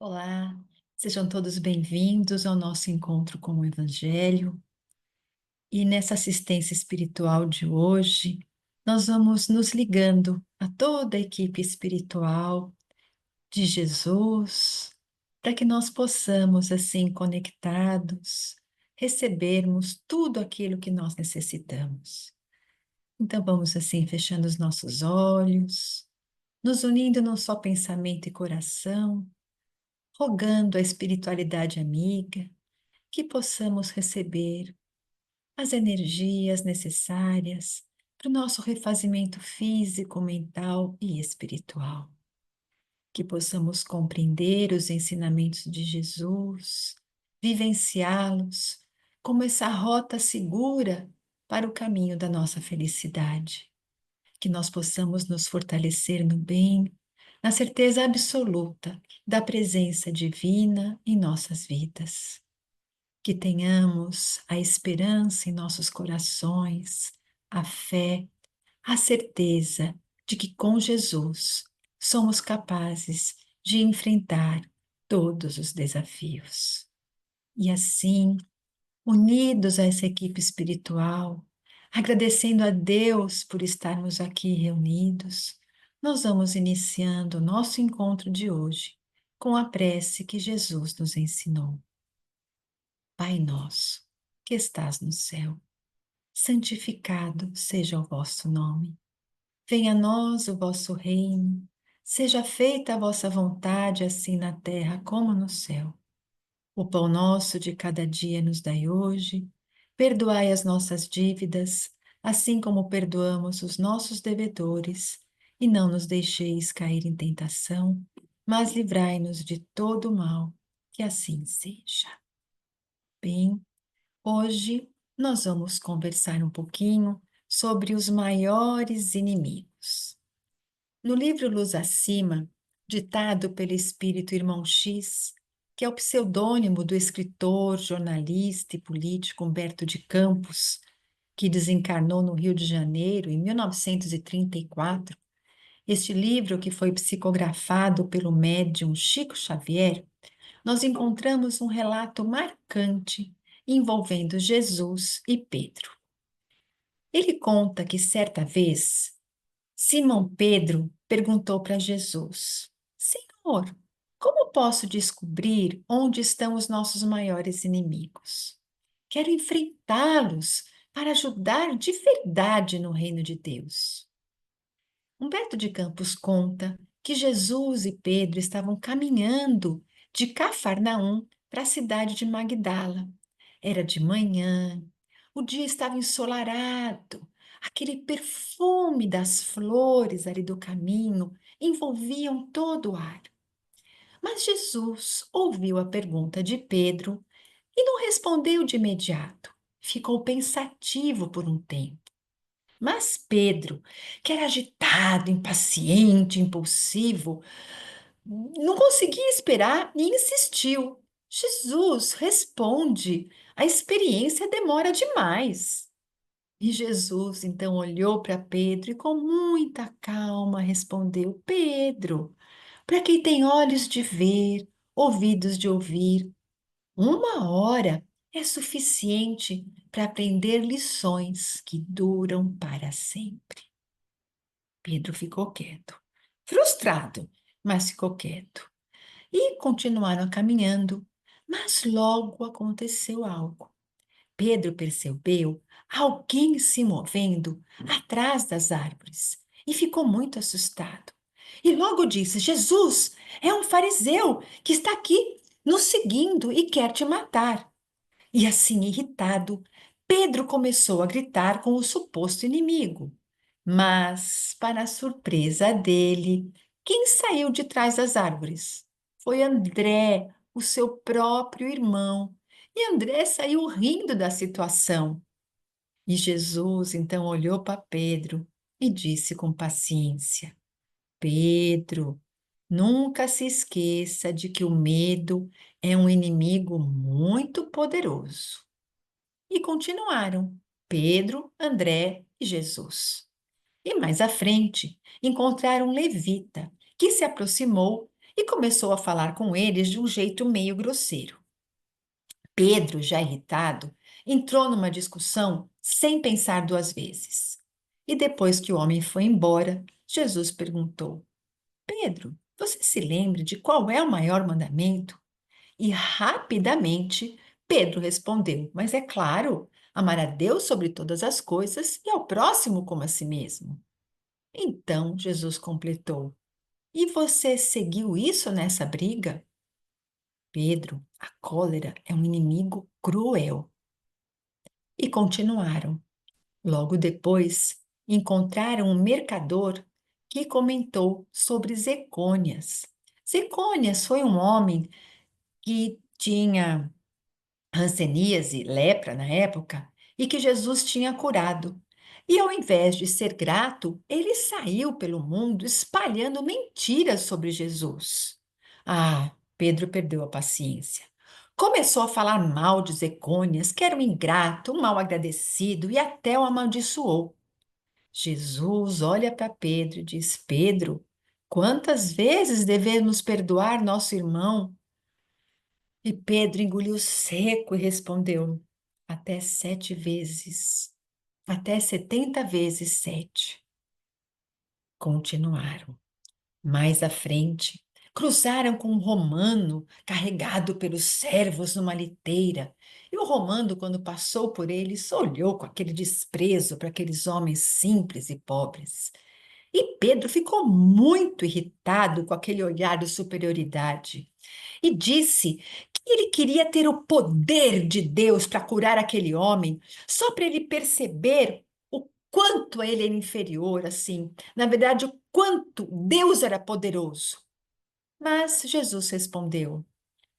Olá, sejam todos bem-vindos ao nosso encontro com o Evangelho. E nessa assistência espiritual de hoje, nós vamos nos ligando a toda a equipe espiritual de Jesus, para que nós possamos, assim, conectados, recebermos tudo aquilo que nós necessitamos. Então, vamos, assim, fechando os nossos olhos, nos unindo num só pensamento e coração, rogando a espiritualidade amiga que possamos receber as energias necessárias para o nosso refazimento físico, mental e espiritual. Que possamos compreender os ensinamentos de Jesus, vivenciá-los como essa rota segura para o caminho da nossa felicidade. Que nós possamos nos fortalecer no bem, na certeza absoluta da presença divina em nossas vidas. Que tenhamos a esperança em nossos corações, a fé, a certeza de que com Jesus somos capazes de enfrentar todos os desafios. E assim, unidos a essa equipe espiritual, agradecendo a Deus por estarmos aqui reunidos, nós vamos iniciando o nosso encontro de hoje com a prece que Jesus nos ensinou. Pai nosso, que estás no céu, santificado seja o vosso nome. Venha a nós o vosso reino, seja feita a vossa vontade, assim na terra como no céu. O pão nosso de cada dia nos dai hoje, perdoai as nossas dívidas, assim como perdoamos os nossos devedores, e não nos deixeis cair em tentação, mas livrai-nos de todo o mal, que assim seja. Bem, hoje nós vamos conversar um pouquinho sobre os maiores inimigos. No livro Luz Acima, ditado pelo espírito Irmão X, que é o pseudônimo do escritor, jornalista e político Humberto de Campos, que desencarnou no Rio de Janeiro em 1934, este livro, que foi psicografado pelo médium Chico Xavier, nós encontramos um relato marcante envolvendo Jesus e Pedro. Ele conta que certa vez Simão Pedro perguntou para Jesus: Senhor, como posso descobrir onde estão os nossos maiores inimigos? Quero enfrentá-los para ajudar de verdade no reino de Deus. Humberto de Campos conta que Jesus e Pedro estavam caminhando de Cafarnaum para a cidade de Magdala. Era de manhã, o dia estava ensolarado, aquele perfume das flores ali do caminho envolviam todo o ar. Mas Jesus ouviu a pergunta de Pedro e não respondeu de imediato. Ficou pensativo por um tempo. Mas Pedro, que era agitado, impaciente, impulsivo, não conseguia esperar e insistiu. Jesus, responde, a experiência demora demais. E Jesus então olhou para Pedro e com muita calma respondeu: Pedro, para quem tem olhos de ver, ouvidos de ouvir, 1 hora é suficiente para aprender lições que duram para sempre. Pedro ficou quieto, frustrado, mas ficou quieto. E continuaram caminhando, mas logo aconteceu algo. Pedro percebeu alguém se movendo atrás das árvores e ficou muito assustado. E logo disse: Jesus, é um fariseu que está aqui nos seguindo e quer te matar. E assim, irritado, Pedro começou a gritar com o suposto inimigo. Mas, para a surpresa dele, quem saiu de trás das árvores? Foi André, o seu próprio irmão. E André saiu rindo da situação. E Jesus então olhou para Pedro e disse com paciência: Pedro, nunca se esqueça de que o medo é um inimigo muito poderoso. E continuaram, Pedro, André e Jesus. E mais à frente, encontraram um levita, que se aproximou e começou a falar com eles de um jeito meio grosseiro. Pedro, já irritado, entrou numa discussão sem pensar duas vezes. E depois que o homem foi embora, Jesus perguntou: Pedro, você se lembra de qual é o maior mandamento? E rapidamente Pedro respondeu: Mas é claro, amar a Deus sobre todas as coisas e ao próximo como a si mesmo. Então Jesus completou: E você seguiu isso nessa briga? Pedro, a cólera é um inimigo cruel. E continuaram. Logo depois, encontraram um mercador que comentou sobre Zecônias. Zecônias foi um homem que tinha hanseníase, lepra na época, e que Jesus tinha curado. E ao invés de ser grato, ele saiu pelo mundo espalhando mentiras sobre Jesus. Ah, Pedro perdeu a paciência. Começou a falar mal de Zecônias, que era um ingrato, um mal agradecido e até o amaldiçoou. Jesus olha para Pedro e diz: Pedro, quantas vezes devemos perdoar nosso irmão? E Pedro engoliu seco e respondeu: Até 7 vezes, até 70 vezes 7. Continuaram. Mais à frente, cruzaram com um romano carregado pelos servos numa liteira. E o romano, quando passou por eles, olhou com aquele desprezo para aqueles homens simples e pobres. E Pedro ficou muito irritado com aquele olhar de superioridade e disse que ele queria ter o poder de Deus para curar aquele homem, só para ele perceber o quanto ele era inferior, assim, na verdade, o quanto Deus era poderoso. Mas Jesus respondeu: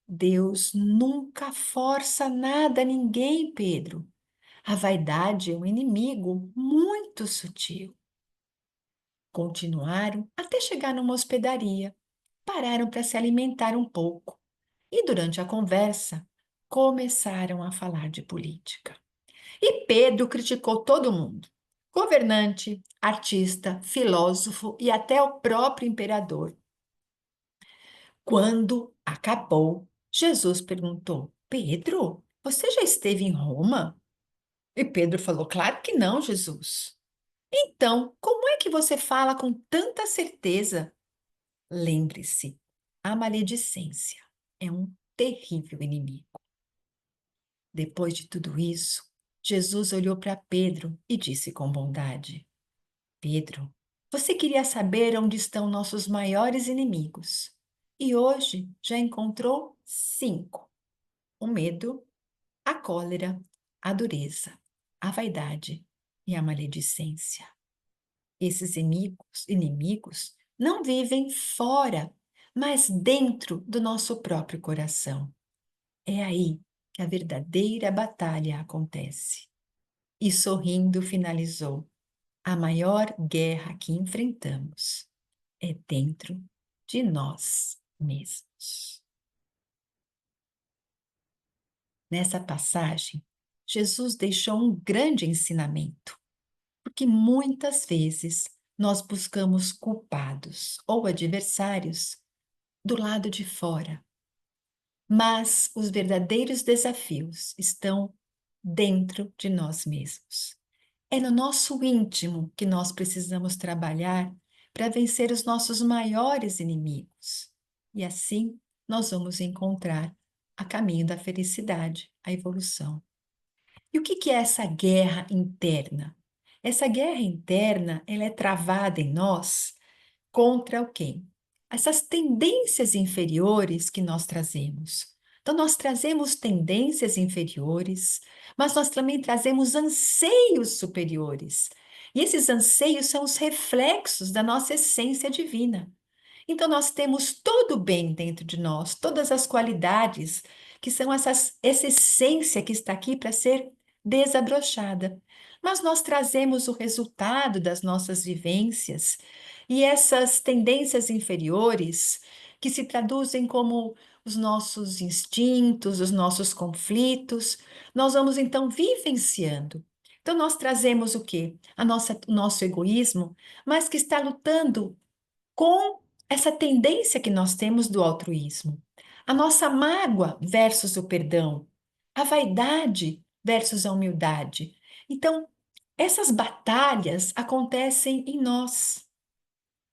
Deus nunca força nada a ninguém, Pedro. A vaidade é um inimigo muito sutil. Continuaram até chegar numa hospedaria. Pararam para se alimentar um pouco e, durante a conversa, começaram a falar de política. E Pedro criticou todo mundo: governante, artista, filósofo e até o próprio imperador. Quando acabou, Jesus perguntou: Pedro, você já esteve em Roma? E Pedro falou: Claro que não, Jesus. Então, como é que você fala com tanta certeza? Lembre-se, a maledicência é um terrível inimigo. Depois de tudo isso, Jesus olhou para Pedro e disse com bondade: Pedro, você queria saber onde estão nossos maiores inimigos. E hoje já encontrou 5: o medo, a cólera, a dureza, a vaidade e a maledicência. Esses inimigos não vivem fora, mas dentro do nosso próprio coração. É aí que a verdadeira batalha acontece. E sorrindo finalizou: a maior guerra que enfrentamos é dentro de nós mesmos. Nessa passagem, Jesus deixou um grande ensinamento, porque muitas vezes nós buscamos culpados ou adversários do lado de fora, mas os verdadeiros desafios estão dentro de nós mesmos. É no nosso íntimo que nós precisamos trabalhar para vencer os nossos maiores inimigos. E assim nós vamos encontrar a caminho da felicidade, a evolução. E o que é essa guerra interna? Essa guerra interna, ela é travada em nós contra o quê? Essas tendências inferiores que nós trazemos. Então, nós trazemos tendências inferiores, mas nós também trazemos anseios superiores. E esses anseios são os reflexos da nossa essência divina. Então, nós temos todo o bem dentro de nós, todas as qualidades, que são essa essência que está aqui para ser desabrochada. Mas nós trazemos o resultado das nossas vivências e essas tendências inferiores, que se traduzem como os nossos instintos, os nossos conflitos, nós vamos então vivenciando. Então, nós trazemos o quê? O nosso egoísmo, mas que está lutando com essa tendência que nós temos do altruísmo, a nossa mágoa versus o perdão, a vaidade versus a humildade. Então, essas batalhas acontecem em nós.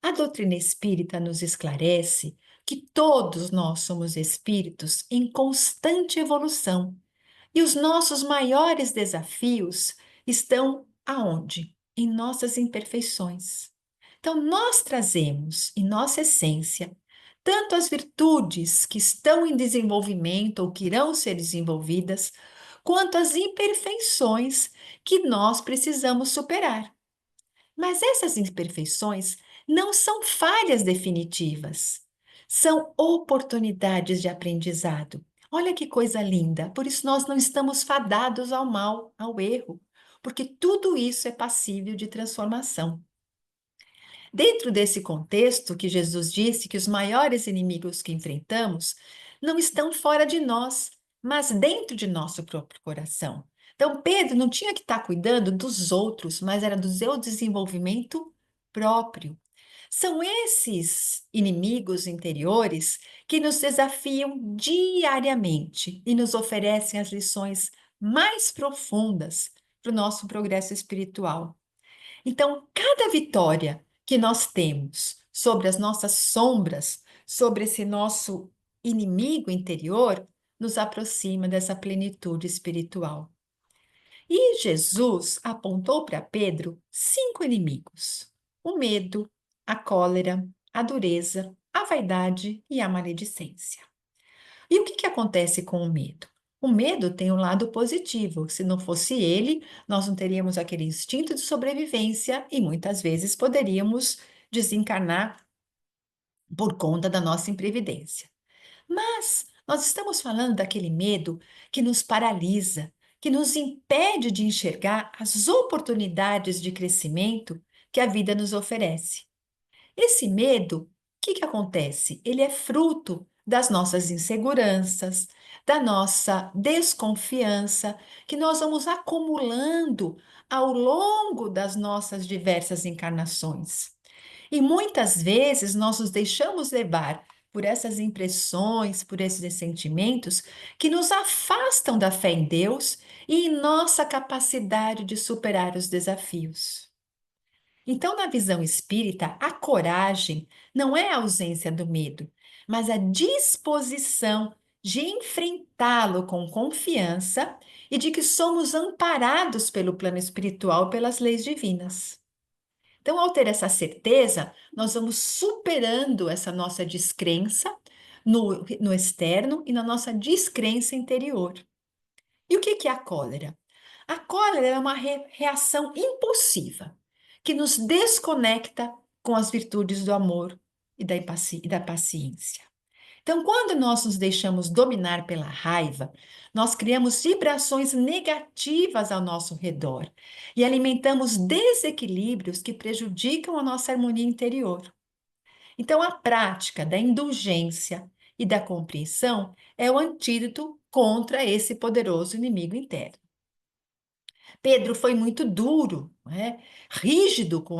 A doutrina espírita nos esclarece que todos nós somos espíritos em constante evolução e os nossos maiores desafios estão aonde? Em nossas imperfeições. Então, nós trazemos em nossa essência tanto as virtudes que estão em desenvolvimento ou que irão ser desenvolvidas, quanto as imperfeições que nós precisamos superar. Mas essas imperfeições não são falhas definitivas, são oportunidades de aprendizado. Olha que coisa linda! Por isso nós não estamos fadados ao mal, ao erro, porque tudo isso é passível de transformação. Dentro desse contexto que Jesus disse que os maiores inimigos que enfrentamos não estão fora de nós, mas dentro de nosso próprio coração. Então, Pedro não tinha que estar cuidando dos outros, mas era do seu desenvolvimento próprio. São esses inimigos interiores que nos desafiam diariamente e nos oferecem as lições mais profundas para o nosso progresso espiritual. Então, cada vitória que nós temos sobre as nossas sombras, sobre esse nosso inimigo interior, nos aproxima dessa plenitude espiritual. E Jesus apontou para Pedro 5 inimigos: o medo, a cólera, a dureza, a vaidade e a maledicência. E o que acontece com o medo? O medo tem um lado positivo. Se não fosse ele, nós não teríamos aquele instinto de sobrevivência e muitas vezes poderíamos desencarnar por conta da nossa imprevidência. Mas nós estamos falando daquele medo que nos paralisa, que nos impede de enxergar as oportunidades de crescimento que a vida nos oferece. Esse medo, o que acontece? Ele é fruto das nossas inseguranças, da nossa desconfiança, que nós vamos acumulando ao longo das nossas diversas encarnações. E muitas vezes nós nos deixamos levar por essas impressões, por esses sentimentos que nos afastam da fé em Deus e em nossa capacidade de superar os desafios. Então, na visão espírita, a coragem não é a ausência do medo, mas a disposição de enfrentá-lo com confiança e de que somos amparados pelo plano espiritual, pelas leis divinas. Então, ao ter essa certeza, nós vamos superando essa nossa descrença no externo e na nossa descrença interior. E o que é a cólera? A cólera é uma reação impulsiva que nos desconecta com as virtudes do amor e da paciência. Então, quando nós nos deixamos dominar pela raiva, nós criamos vibrações negativas ao nosso redor e alimentamos desequilíbrios que prejudicam a nossa harmonia interior. Então, a prática da indulgência e da compreensão é o antídoto contra esse poderoso inimigo interno. Pedro foi muito duro, né? Rígido com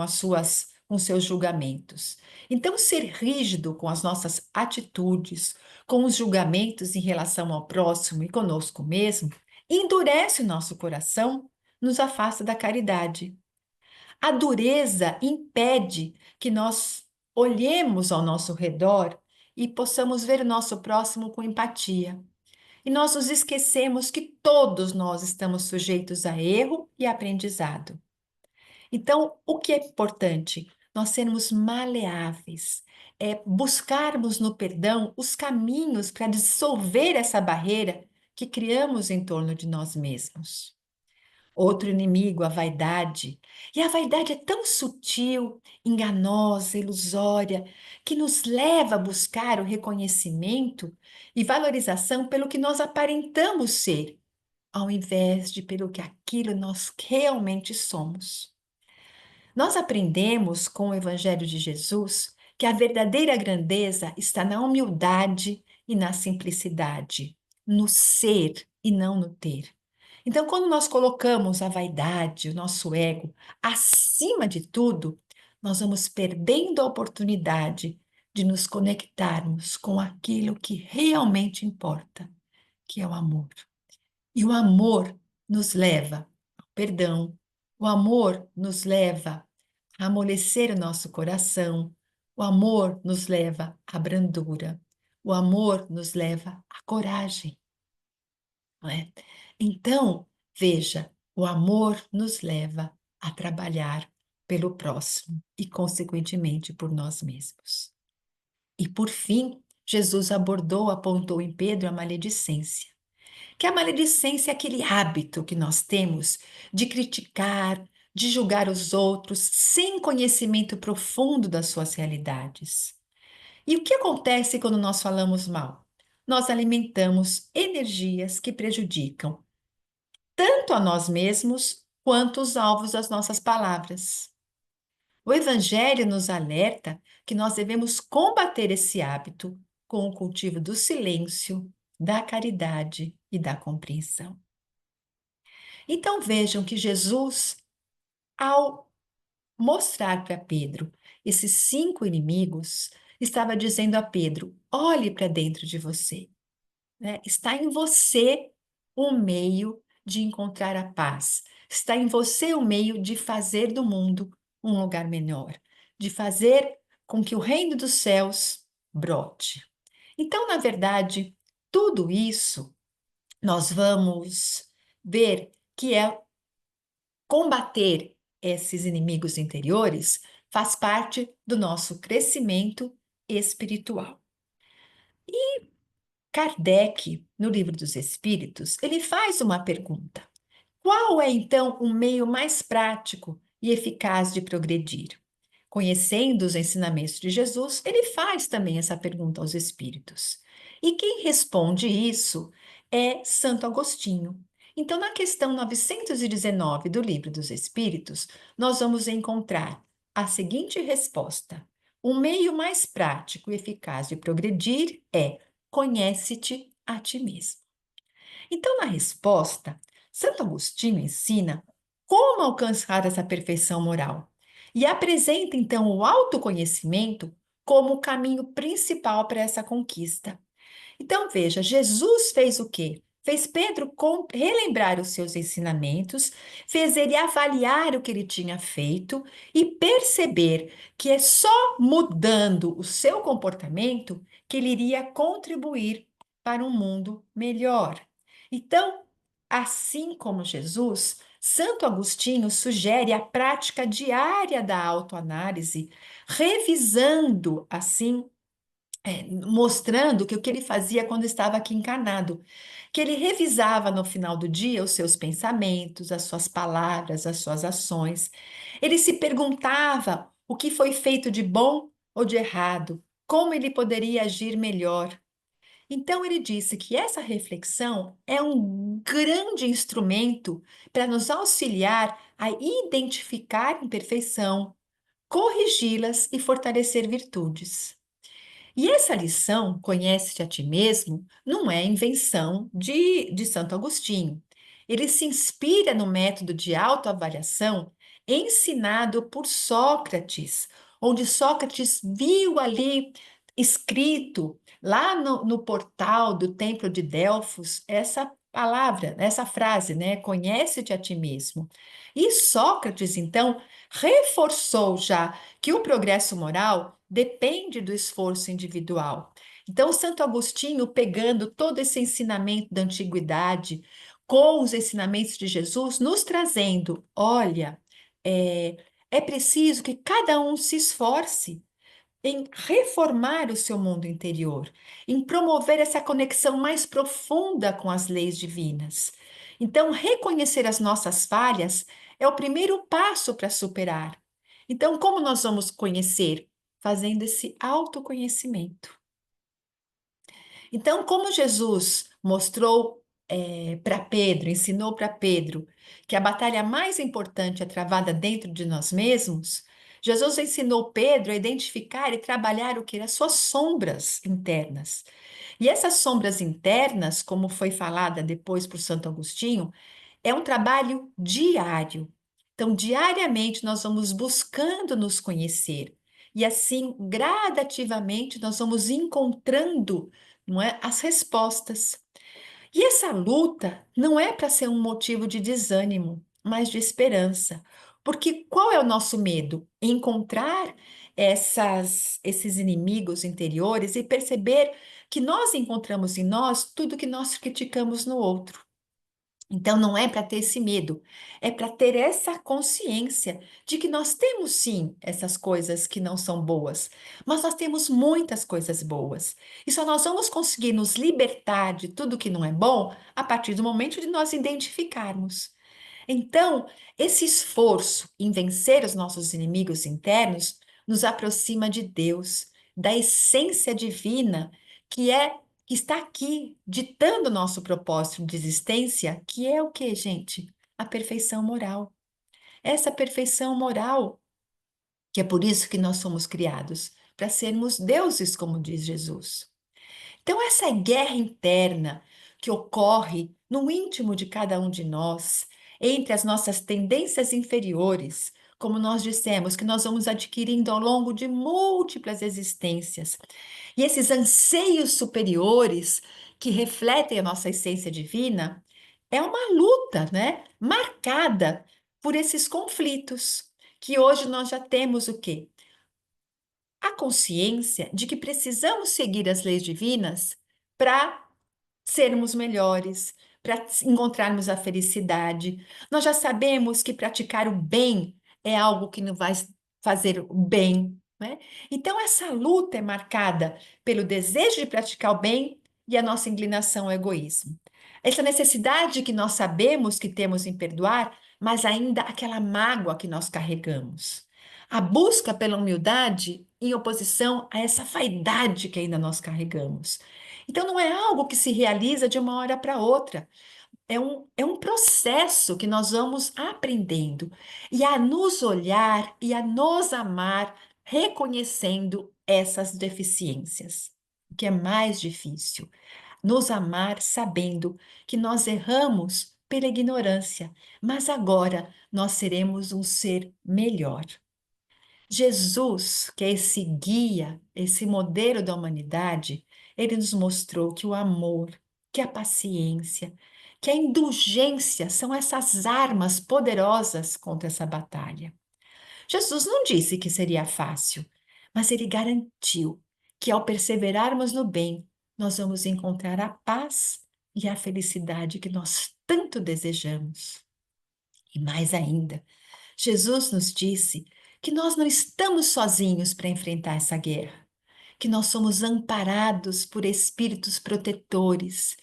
seus julgamentos. Então, ser rígido com as nossas atitudes, com os julgamentos em relação ao próximo e conosco mesmo, endurece o nosso coração, nos afasta da caridade. A dureza impede que nós olhemos ao nosso redor e possamos ver o nosso próximo com empatia. E nós nos esquecemos que todos nós estamos sujeitos a erro e aprendizado. Então, o que é importante? Nós sermos maleáveis, é buscarmos no perdão os caminhos para dissolver essa barreira que criamos em torno de nós mesmos. Outro inimigo, a vaidade. E a vaidade é tão sutil, enganosa, ilusória, que nos leva a buscar o reconhecimento e valorização pelo que nós aparentamos ser, ao invés de pelo que aquilo nós realmente somos. Nós aprendemos com o Evangelho de Jesus que a verdadeira grandeza está na humildade e na simplicidade, no ser e não no ter. Então, quando nós colocamos a vaidade, o nosso ego, acima de tudo, nós vamos perdendo a oportunidade de nos conectarmos com aquilo que realmente importa, que é o amor. E o amor nos leva ao perdão, o amor nos leva a amolecer o nosso coração, o amor nos leva à brandura, o amor nos leva à coragem, não é? Então, veja, o amor nos leva a trabalhar pelo próximo e, consequentemente, por nós mesmos. E, por fim, Jesus apontou em Pedro a maledicência. Que a maledicência é aquele hábito que nós temos de criticar, de julgar os outros sem conhecimento profundo das suas realidades. E o que acontece quando nós falamos mal? Nós alimentamos energias que prejudicam tanto a nós mesmos quanto os alvos das nossas palavras. O Evangelho nos alerta que nós devemos combater esse hábito com o cultivo do silêncio, da caridade e da compreensão. Então vejam que Jesus, ao mostrar para Pedro esses 5 inimigos, estava dizendo a Pedro: olhe para dentro de você, né? Está em você o meio de encontrar a paz, está em você o meio de fazer do mundo um lugar melhor, de fazer com que o reino dos céus brote. Então, na verdade, tudo isso nós vamos ver que é combater esses inimigos interiores faz parte do nosso crescimento espiritual. Kardec, no Livro dos Espíritos, ele faz uma pergunta: qual é então o meio mais prático e eficaz de progredir? Conhecendo os ensinamentos de Jesus, ele faz também essa pergunta aos espíritos. E quem responde isso é Santo Agostinho. Então, na questão 919 do Livro dos Espíritos, nós vamos encontrar a seguinte resposta: o meio mais prático e eficaz de progredir é conhece-te a ti mesmo. Então, na resposta, Santo Agostinho ensina como alcançar essa perfeição moral e apresenta então o autoconhecimento como o caminho principal para essa conquista. Então, veja, Jesus fez o quê? Fez Pedro relembrar os seus ensinamentos, fez ele avaliar o que ele tinha feito e perceber que é só mudando o seu comportamento que ele iria contribuir para um mundo melhor. Então, assim como Jesus, Santo Agostinho sugere a prática diária da autoanálise, revisando assim mostrando que o que ele fazia quando estava aqui encarnado, que ele revisava no final do dia os seus pensamentos, as suas palavras, as suas ações. Ele se perguntava o que foi feito de bom ou de errado, como ele poderia agir melhor. Então, ele disse que essa reflexão é um grande instrumento para nos auxiliar a identificar imperfeição, corrigi-las e fortalecer virtudes. E essa lição, conhece-te a ti mesmo, não é invenção de Santo Agostinho. Ele se inspira no método de autoavaliação ensinado por Sócrates, onde Sócrates viu ali escrito, lá no portal do Templo de Delfos, essa palavra, essa frase, né? Conhece-te a ti mesmo. E Sócrates, então, reforçou já que o progresso moral depende do esforço individual. Então, Santo Agostinho, pegando todo esse ensinamento da antiguidade com os ensinamentos de Jesus, nos trazendo: olha, é preciso que cada um se esforce em reformar o seu mundo interior, em promover essa conexão mais profunda com as leis divinas. Então, reconhecer as nossas falhas é o primeiro passo para superar. Então, como nós vamos conhecer? Fazendo esse autoconhecimento. Então, como Jesus mostrou para Pedro, ensinou para Pedro que a batalha mais importante é travada dentro de nós mesmos, Jesus ensinou Pedro a identificar e trabalhar o que? As suas sombras internas. E essas sombras internas, como foi falada depois por Santo Agostinho, é um trabalho diário. Então, diariamente nós vamos buscando nos conhecer. E assim, gradativamente, nós vamos encontrando, não é, as respostas. E essa luta não é para ser um motivo de desânimo, mas de esperança. Porque qual é o nosso medo? Encontrar esses inimigos interiores e perceber que nós encontramos em nós tudo que nós criticamos no outro. Então, não é para ter esse medo, é para ter essa consciência de que nós temos sim essas coisas que não são boas, mas nós temos muitas coisas boas. E só nós vamos conseguir nos libertar de tudo que não é bom a partir do momento de nós identificarmos. Então, esse esforço em vencer os nossos inimigos internos nos aproxima de Deus, da essência divina que está aqui ditando o nosso propósito de existência, que é o que, gente? A perfeição moral. Essa perfeição moral, que é por isso que nós somos criados, para sermos deuses, como diz Jesus. Então, essa guerra interna que ocorre no íntimo de cada um de nós, entre as nossas tendências inferiores, como nós dissemos, que nós vamos adquirindo ao longo de múltiplas existências, e esses anseios superiores que refletem a nossa essência divina, é uma luta, né? Marcada por esses conflitos, que hoje nós já temos o quê? A consciência de que precisamos seguir as leis divinas para sermos melhores, para encontrarmos a felicidade. Nós já sabemos que praticar o bem é algo que nos vai fazer o bem, né? Então, essa luta é marcada pelo desejo de praticar o bem e a nossa inclinação ao egoísmo. Essa necessidade que nós sabemos que temos em perdoar, mas ainda aquela mágoa que nós carregamos. A busca pela humildade em oposição a essa vaidade que ainda nós carregamos. Então, não é algo que se realiza de uma hora para outra. É um processo que nós vamos aprendendo e a nos olhar e a nos amar, reconhecendo essas deficiências. O que é mais difícil? Nos amar sabendo que nós erramos pela ignorância, mas agora nós seremos um ser melhor. Jesus, que é esse guia, esse modelo da humanidade, ele nos mostrou que o amor, que a paciência, que a indulgência são essas armas poderosas contra essa batalha. Jesus não disse que seria fácil, mas ele garantiu que ao perseverarmos no bem, nós vamos encontrar a paz e a felicidade que nós tanto desejamos. E mais ainda, Jesus nos disse que nós não estamos sozinhos para enfrentar essa guerra, que nós somos amparados por espíritos protetores,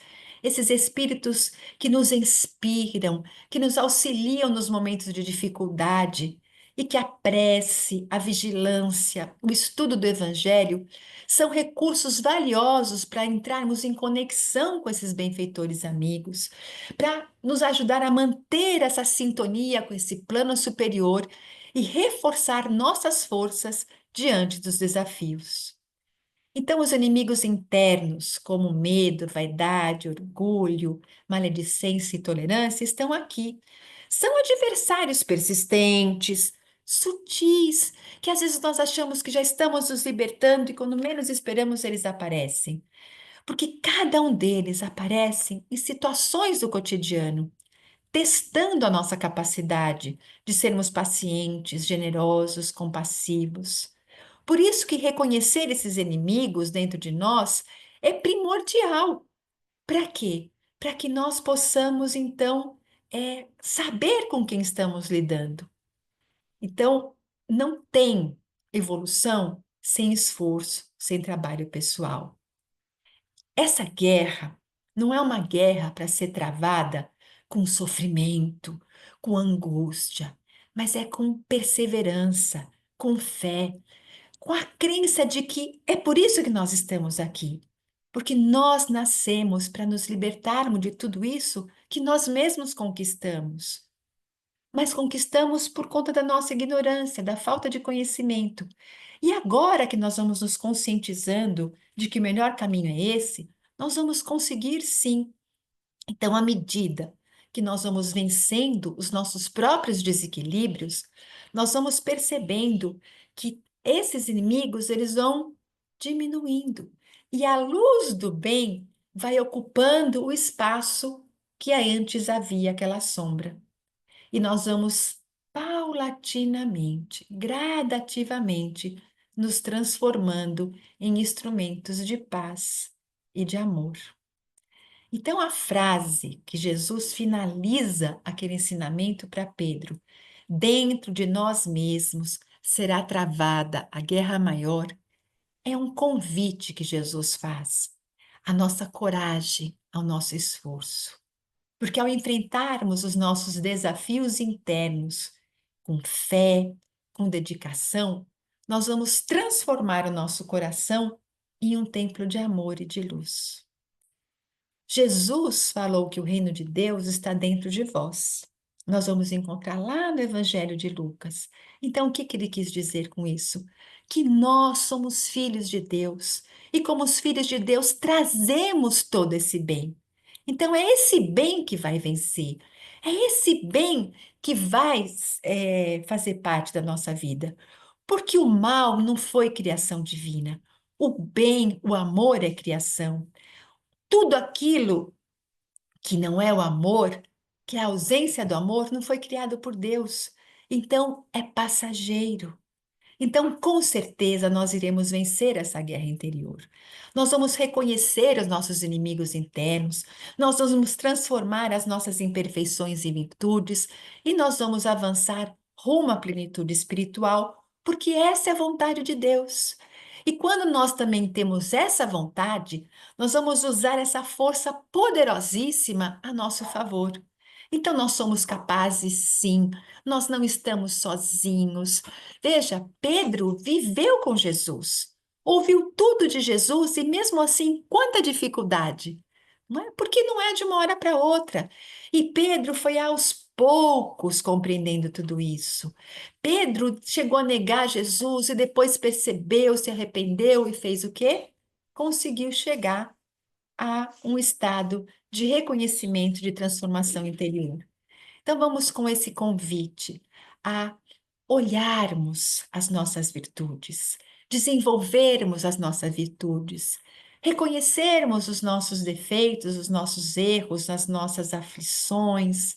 esses espíritos que nos inspiram, que nos auxiliam nos momentos de dificuldade, e que a prece, a vigilância, o estudo do Evangelho são recursos valiosos para entrarmos em conexão com esses benfeitores amigos, para nos ajudar a manter essa sintonia com esse plano superior e reforçar nossas forças diante dos desafios. Então, os inimigos internos, como medo, vaidade, orgulho, maledicência e intolerância, estão aqui. São adversários persistentes, sutis, que às vezes nós achamos que já estamos nos libertando e quando menos esperamos eles aparecem. Porque cada um deles aparece em situações do cotidiano, testando a nossa capacidade de sermos pacientes, generosos, compassivos. Por isso que reconhecer esses inimigos dentro de nós é primordial. Para quê? Para que nós possamos, então, saber com quem estamos lidando. Então, não tem evolução sem esforço, sem trabalho pessoal. Essa guerra não é uma guerra para ser travada com sofrimento, com angústia, mas é com perseverança, com fé, com a crença de que é por isso que nós estamos aqui. Porque nós nascemos para nos libertarmos de tudo isso que nós mesmos conquistamos. Mas conquistamos por conta da nossa ignorância, da falta de conhecimento. E agora que nós vamos nos conscientizando de que o melhor caminho é esse, nós vamos conseguir sim. Então, à medida que nós vamos vencendo os nossos próprios desequilíbrios, nós vamos percebendo que esses inimigos eles vão diminuindo e a luz do bem vai ocupando o espaço que antes havia aquela sombra. E nós vamos paulatinamente, gradativamente, nos transformando em instrumentos de paz e de amor. Então, a frase que Jesus finaliza aquele ensinamento para Pedro, dentro de nós mesmos será travada a guerra maior, é um convite que Jesus faz à nossa coragem, ao nosso esforço. Porque ao enfrentarmos os nossos desafios internos com fé, com dedicação, nós vamos transformar o nosso coração em um templo de amor e de luz. Jesus falou que o reino de Deus está dentro de vós. Nós vamos encontrar lá no Evangelho de Lucas. Então, o que ele quis dizer com isso? Que nós somos filhos de Deus e, como os filhos de Deus, trazemos todo esse bem. Então, é esse bem que vai vencer, é esse bem que vai fazer parte da nossa vida. Porque o mal não foi criação divina, o bem, o amor é criação. Tudo aquilo que não é o amor, que é a ausência do amor, não foi criado por Deus. Então, é passageiro. Então, com certeza, nós iremos vencer essa guerra interior. Nós vamos reconhecer os nossos inimigos internos, nós vamos transformar as nossas imperfeições em virtudes e nós vamos avançar rumo à plenitude espiritual, porque essa é a vontade de Deus. E quando nós também temos essa vontade, nós vamos usar essa força poderosíssima a nosso favor. Então, nós somos capazes, sim, nós não estamos sozinhos. Veja, Pedro viveu com Jesus, ouviu tudo de Jesus e mesmo assim, quanta dificuldade, não é? Porque não é de uma hora para outra. E Pedro foi aos poucos compreendendo tudo isso. Pedro chegou a negar Jesus e depois percebeu, se arrependeu e fez o quê? Conseguiu chegar a um estado de reconhecimento, de transformação interior. Então, vamos com esse convite a olharmos as nossas virtudes, desenvolvermos as nossas virtudes, reconhecermos os nossos defeitos, os nossos erros, as nossas aflições,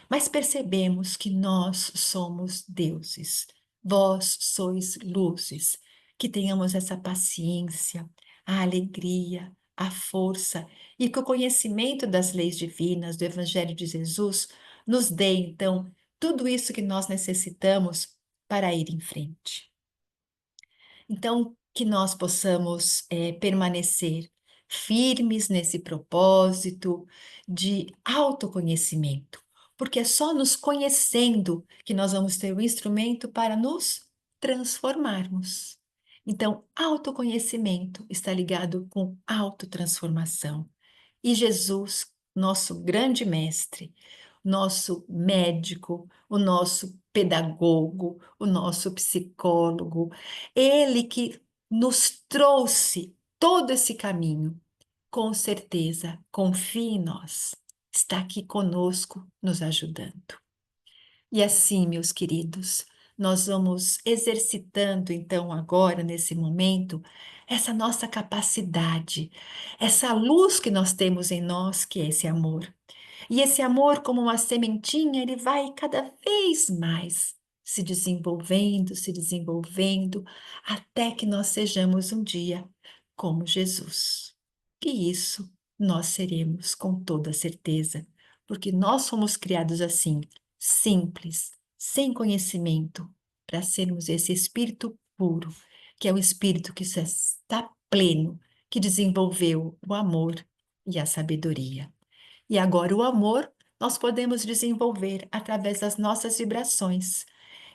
mas percebemos que nós somos deuses, vós sois luzes, que tenhamos essa paciência, a alegria, a força e que o conhecimento das leis divinas, do Evangelho de Jesus, nos dê, então, tudo isso que nós necessitamos para ir em frente. Então, que nós possamos permanecer firmes nesse propósito de autoconhecimento, porque é só nos conhecendo que nós vamos ter o instrumento para nos transformarmos. Então, autoconhecimento está ligado com autotransformação. E Jesus, nosso grande mestre, nosso médico, o nosso pedagogo, o nosso psicólogo, ele que nos trouxe todo esse caminho, com certeza, confie em nós, está aqui conosco, nos ajudando. E assim, meus queridos, nós vamos exercitando então agora, nesse momento, essa nossa capacidade, essa luz que nós temos em nós, que é esse amor. E esse amor, como uma sementinha, ele vai cada vez mais se desenvolvendo, até que nós sejamos um dia como Jesus. E isso nós seremos com toda certeza, porque nós fomos criados assim, simples, sem conhecimento, para sermos esse espírito puro, que é o espírito que está pleno, que desenvolveu o amor e a sabedoria. E agora o amor nós podemos desenvolver através das nossas vibrações.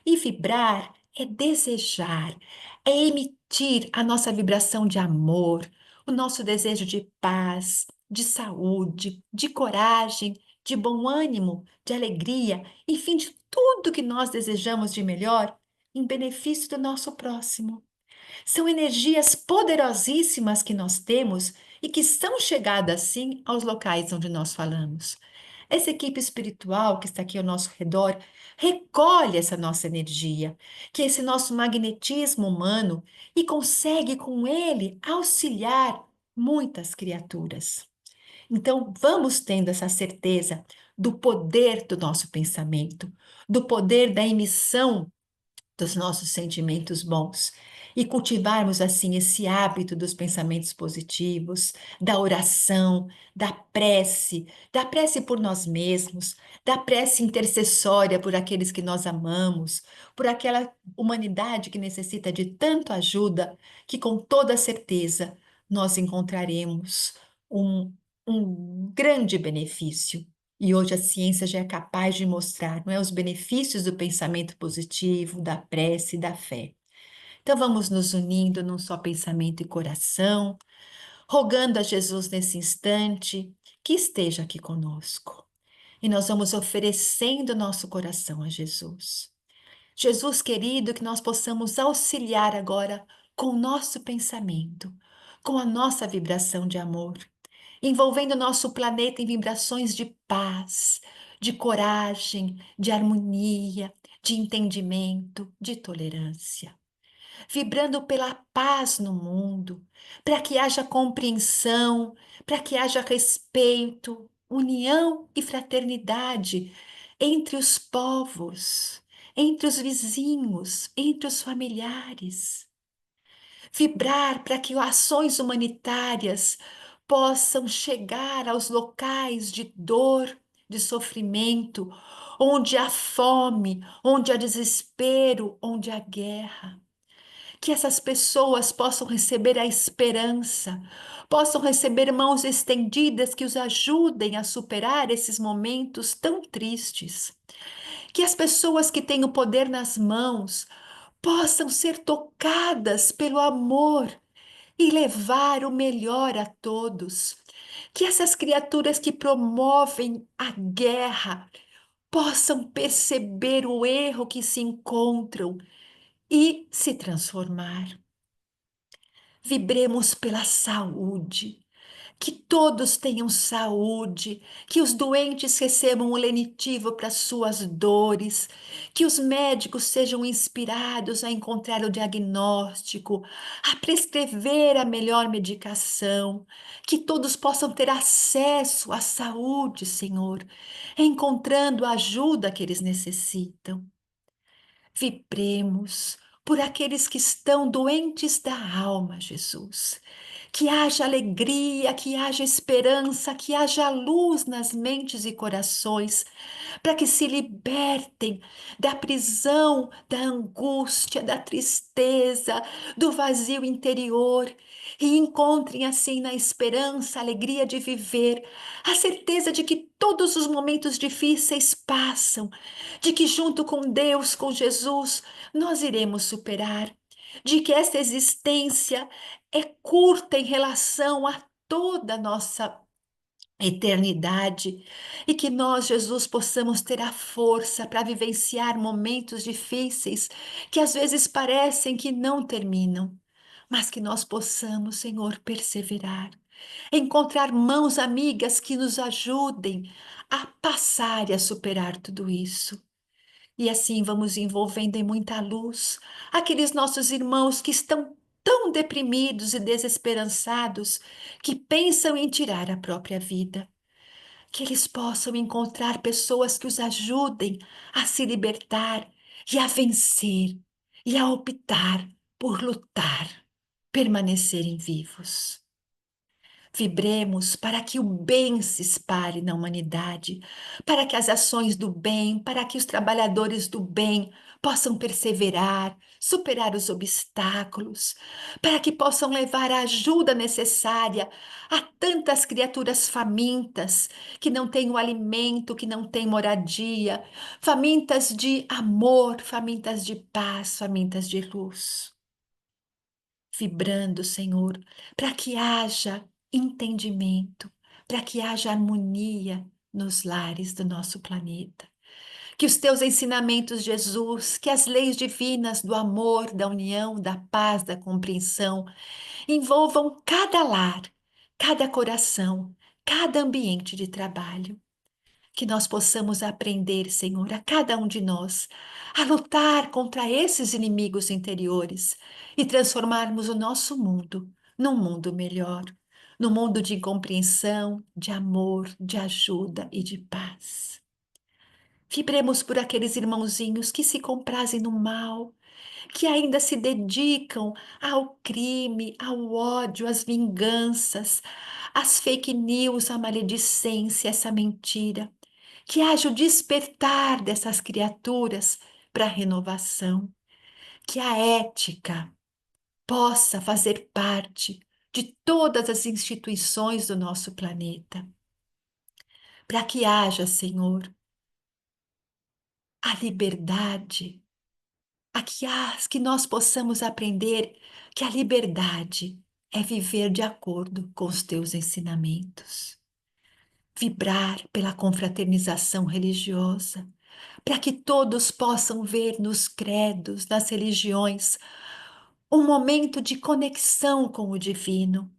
E vibrar é desejar, é emitir a nossa vibração de amor, o nosso desejo de paz, de saúde, de coragem, de bom ânimo, de alegria, enfim, de tudo que nós desejamos de melhor em benefício do nosso próximo. São energias poderosíssimas que nós temos e que são chegadas, sim, aos locais onde nós falamos. Essa equipe espiritual que está aqui ao nosso redor recolhe essa nossa energia, que é esse nosso magnetismo humano, e consegue com ele auxiliar muitas criaturas. Então, vamos tendo essa certeza do poder do nosso pensamento, do poder da emissão dos nossos sentimentos bons e cultivarmos assim esse hábito dos pensamentos positivos, da oração, da prece por nós mesmos, da prece intercessória por aqueles que nós amamos, por aquela humanidade que necessita de tanta ajuda, que com toda certeza nós encontraremos um, um grande benefício. E hoje a ciência já é capaz de mostrar, não é, os benefícios do pensamento positivo, da prece e da fé. Então vamos nos unindo num só pensamento e coração, rogando a Jesus nesse instante que esteja aqui conosco. E nós vamos oferecendo nosso coração a Jesus. Jesus querido, que nós possamos auxiliar agora com o nosso pensamento, com a nossa vibração de amor, envolvendo nosso planeta em vibrações de paz, de coragem, de harmonia, de entendimento, de tolerância. Vibrando pela paz no mundo, para que haja compreensão, para que haja respeito, união e fraternidade entre os povos, entre os vizinhos, entre os familiares. Vibrar para que ações humanitárias possam chegar aos locais de dor, de sofrimento, onde há fome, onde há desespero, onde há guerra. Que essas pessoas possam receber a esperança, possam receber mãos estendidas que os ajudem a superar esses momentos tão tristes. Que as pessoas que têm o poder nas mãos possam ser tocadas pelo amor e levar o melhor a todos. Que essas criaturas que promovem a guerra possam perceber o erro que se encontram e se transformar. Vibremos pela saúde, que todos tenham saúde, que os doentes recebam o lenitivo para suas dores, que os médicos sejam inspirados a encontrar o diagnóstico, a prescrever a melhor medicação, que todos possam ter acesso à saúde, Senhor, encontrando a ajuda que eles necessitam. Vibremos por aqueles que estão doentes da alma, Jesus. Que haja alegria, que haja esperança, que haja luz nas mentes e corações, para que se libertem da prisão, da angústia, da tristeza, do vazio interior e encontrem assim na esperança, a alegria de viver, a certeza de que todos os momentos difíceis passam, de que junto com Deus, com Jesus, nós iremos superar, de que esta existência é curta em relação a toda a nossa eternidade e que nós, Jesus, possamos ter a força para vivenciar momentos difíceis que às vezes parecem que não terminam, mas que nós possamos, Senhor, perseverar, encontrar mãos amigas que nos ajudem a passar e a superar tudo isso. E assim vamos envolvendo em muita luz aqueles nossos irmãos que estão tão deprimidos e desesperançados que pensam em tirar a própria vida. Que eles possam encontrar pessoas que os ajudem a se libertar e a vencer e a optar por lutar, permanecerem vivos. Vibremos para que o bem se espalhe na humanidade, para que as ações do bem, para que os trabalhadores do bem possam perseverar, superar os obstáculos, para que possam levar a ajuda necessária a tantas criaturas famintas, que não têm o alimento, que não têm moradia, famintas de amor, famintas de paz, famintas de luz. Vibrando, Senhor, para que haja entendimento, para que haja harmonia nos lares do nosso planeta. Que os teus ensinamentos, Jesus, que as leis divinas do amor, da união, da paz, da compreensão, envolvam cada lar, cada coração, cada ambiente de trabalho. que nós possamos aprender, Senhor, a cada um de nós, a lutar contra esses inimigos interiores e transformarmos o nosso mundo num mundo melhor, num mundo de compreensão, de amor, de ajuda e de paz. Vibremos por aqueles irmãozinhos que se comprazem no mal, que ainda se dedicam ao crime, ao ódio, às vinganças, às fake news, à maledicência, essa mentira. Que haja o despertar dessas criaturas para a renovação. Que a ética possa fazer parte de todas as instituições do nosso planeta. Para que haja, Senhor, a liberdade, que nós possamos aprender que a liberdade é viver de acordo com os teus ensinamentos, vibrar pela confraternização religiosa, para que todos possam ver nos credos, nas religiões, um momento de conexão com o divino,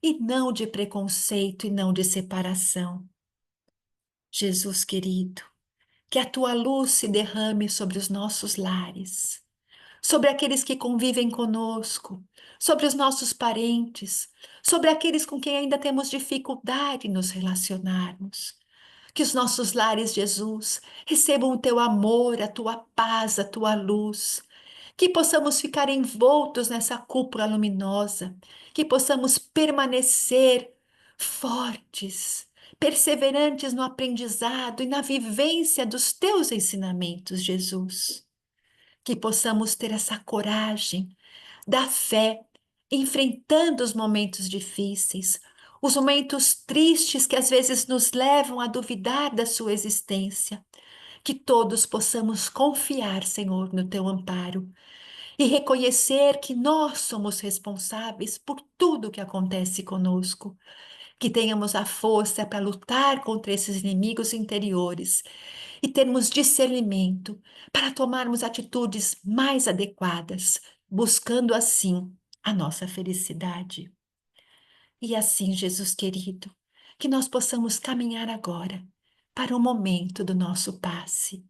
e não de preconceito e não de separação. Jesus querido, que a tua luz se derrame sobre os nossos lares, sobre aqueles que convivem conosco, sobre os nossos parentes, sobre aqueles com quem ainda temos dificuldade em nos relacionarmos. Que os nossos lares, Jesus, recebam o teu amor, a tua paz, a tua luz. Que possamos ficar envoltos nessa cúpula luminosa, que possamos permanecer fortes, perseverantes no aprendizado e na vivência dos teus ensinamentos, Jesus. Que possamos ter essa coragem da fé, enfrentando os momentos difíceis, os momentos tristes que às vezes nos levam a duvidar da sua existência. Que todos possamos confiar, Senhor, no teu amparo e reconhecer que nós somos responsáveis por tudo que acontece conosco. Que tenhamos a força para lutar contra esses inimigos interiores e termos discernimento para tomarmos atitudes mais adequadas, buscando assim a nossa felicidade. E assim, Jesus querido, que nós possamos caminhar agora para o momento do nosso passe,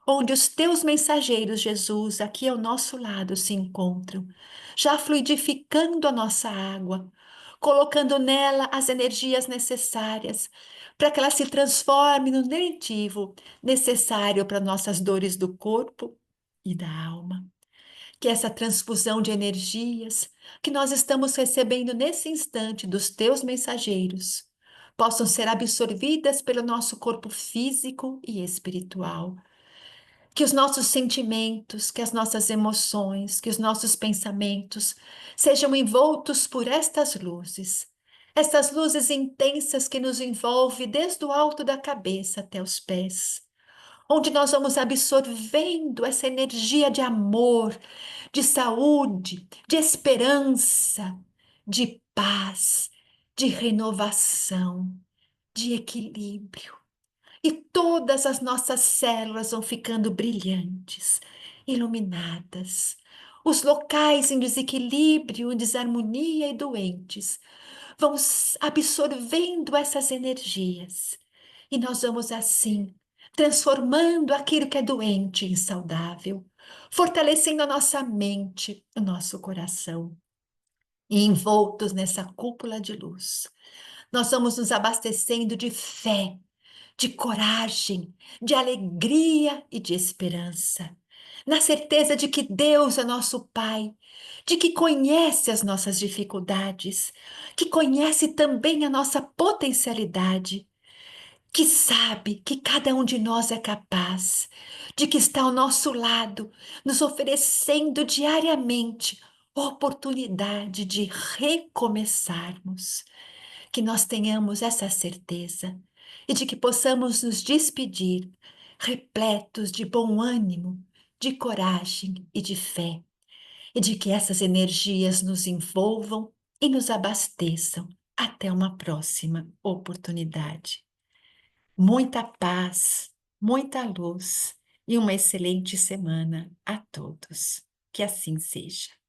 onde os teus mensageiros, Jesus, aqui ao nosso lado se encontram, já fluidificando a nossa água, colocando nela as energias necessárias para que ela se transforme no nutritivo necessário para nossas dores do corpo e da alma. Que essa transfusão de energias que nós estamos recebendo nesse instante dos teus mensageiros possam ser absorvidas pelo nosso corpo físico e espiritual. Que os nossos sentimentos, que as nossas emoções, que os nossos pensamentos sejam envoltos por estas luzes intensas que nos envolvem desde o alto da cabeça até os pés, onde nós vamos absorvendo essa energia de amor, de saúde, de esperança, de paz, de renovação, de equilíbrio. E todas as nossas células vão ficando brilhantes, iluminadas. Os locais em desequilíbrio, em desarmonia e doentes vão absorvendo essas energias. E nós vamos assim transformando aquilo que é doente em saudável, fortalecendo a nossa mente, o nosso coração. E envoltos nessa cúpula de luz, nós vamos nos abastecendo de fé, de coragem, de alegria e de esperança, na certeza de que Deus é nosso Pai, de que conhece as nossas dificuldades, que conhece também a nossa potencialidade, que sabe que cada um de nós é capaz, de que está ao nosso lado, nos oferecendo diariamente oportunidade de recomeçarmos. Que nós tenhamos essa certeza e de que possamos nos despedir repletos de bom ânimo, de coragem e de fé, e de que essas energias nos envolvam e nos abasteçam até uma próxima oportunidade. Muita paz, muita luz e uma excelente semana a todos. Que assim seja.